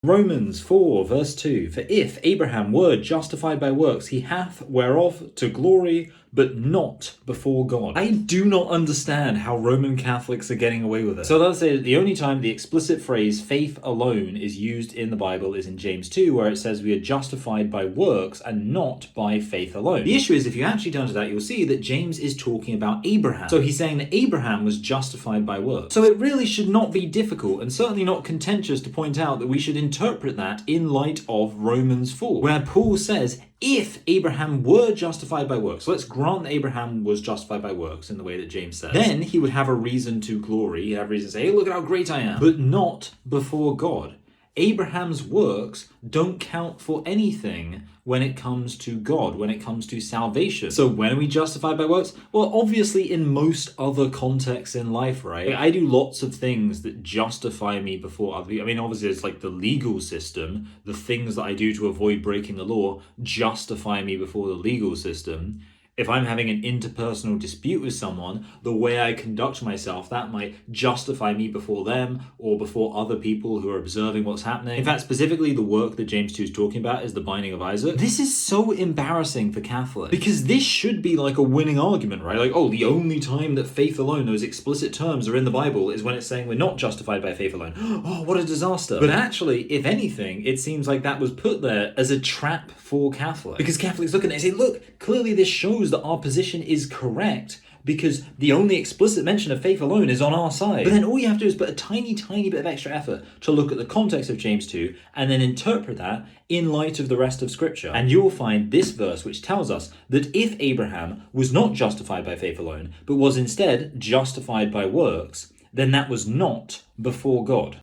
Romans 4 verse 2, for if Abraham were justified by works, he hath whereof to glory, but not before God. I do not understand how Roman Catholics are getting away with it. So let's say that the only time the explicit phrase faith alone is used in the Bible is in James 2, where it says we are justified by works and not by faith alone. The issue is, if you actually turn to that, you'll see that James is talking about Abraham. So he's saying that Abraham was justified by works. So it really should not be difficult, and certainly not contentious, to point out that we should interpret that in light of Romans 4, where Paul says, if Abraham were justified by works, so let's grant that Abraham was justified by works in the way that James says, then he would have a reason to glory, he'd have a reason to say, hey, look at how great I am, but not before God. Abraham's works don't count for anything when it comes to God, when it comes to salvation. So when are we justified by works? Well, obviously in most other contexts in life, right? I do lots of things that justify me before other people. I mean, obviously it's like the legal system, the things that I do to avoid breaking the law justify me before the legal system. If I'm having an interpersonal dispute with someone, the way I conduct myself, that might justify me before them or before other people who are observing what's happening. In fact, specifically the work that James 2 is talking about is the binding of Isaac. This is so embarrassing for Catholics, because this should be like a winning argument, right? Like, oh, the only time that faith alone, those explicit terms are in the Bible, is when it's saying we're not justified by faith alone. Oh, what a disaster. But actually, if anything, it seems like that was put there as a trap for Catholics. Because Catholics look at it and say, look, clearly this shows that our position is correct because the only explicit mention of faith alone is on our side. But then all you have to do is put a tiny bit of extra effort to look at the context of James 2 and then interpret that in light of the rest of Scripture. And you'll find this verse which tells us that if Abraham was not justified by faith alone, but was instead justified by works, then that was not before God.